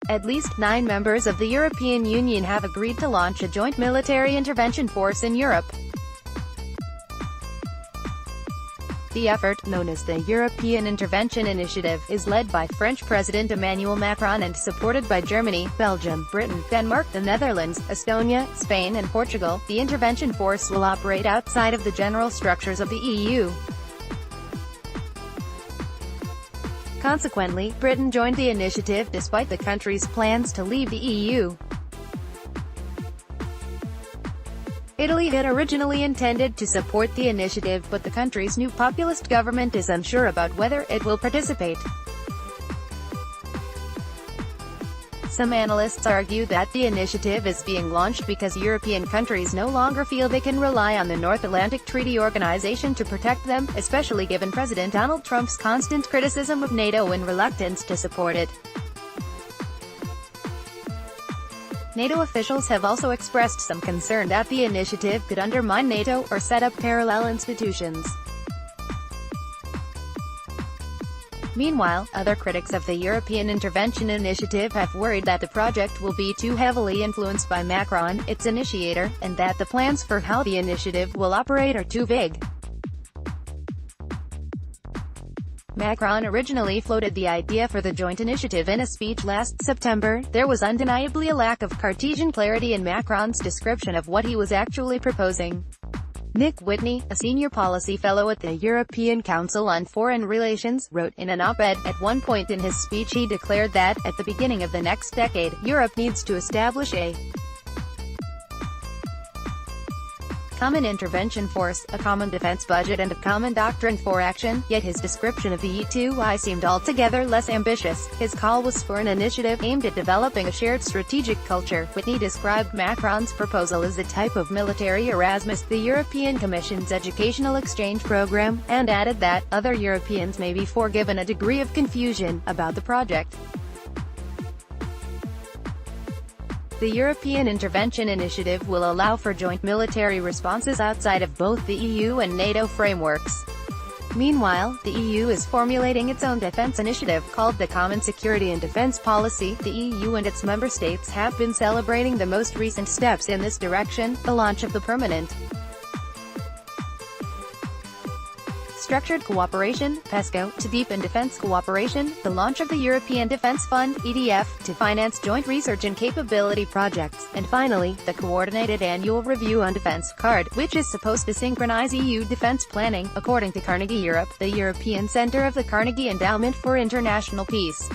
at least 9 members of the European Union have agreed to launch a joint military intervention force in Europe. The effort, known as the European Intervention Initiative, is led by French President Emmanuel Macron and supported by Germany, Belgium, Britain, Denmark, the Netherlands, Estonia, Spain and Portugal. The intervention force will operate outside of the general structures of the EU. Consequently, Britain joined the initiative despite the country's plans to leave the EU. Italy had originally intended to support the initiative, but the country's new populist government is unsure about whether it will participate. Some analysts argue that the initiative is being launched because European countries no longer feel they can rely on the North Atlantic Treaty Organization to protect them, especially given President Donald Trump's constant criticism of NATO and reluctance to support it. NATO officials have also expressed some concern that the initiative could undermine NATO, or set up parallel institutions. Meanwhile, other critics of the European Intervention Initiative have worried that the project will be too heavily influenced by Macron, its initiator, and that the plans for how the initiative will operate are too vague. Macron originally floated the idea for the joint initiative in a speech last September. There was undeniably a lack of Cartesian clarity in Macron's description of what he was actually proposing. Nick Whitney, a senior policy fellow at the European Council on Foreign Relations, wrote in an op-ed, "At one point in his speech he declared that, at the beginning of the next decade, Europe needs to establish a common intervention force, a common defense budget and a common doctrine for action," yet his description of the E2I seemed altogether less ambitious. His call was for an initiative aimed at developing a shared strategic culture. Whitney described Macron's proposal as a type of military Erasmus, the European Commission's educational exchange program, and added that other Europeans may be forgiven a degree of confusion about the project. The European Intervention Initiative will allow for joint military responses outside of both the EU and NATO frameworks. Meanwhile, the EU is formulating its own defense initiative, called the Common Security and Defense Policy. The EU and its member states have been celebrating the most recent steps in this direction, the launch of the Permanent Structured Cooperation, PESCO, to deepen defense cooperation, the launch of the European Defense Fund, EDF, to finance joint research and capability projects, and finally, the Coordinated Annual Review on Defense, CARD, which is supposed to synchronize EU defense planning, according to Carnegie Europe, the European Center of the Carnegie Endowment for International Peace.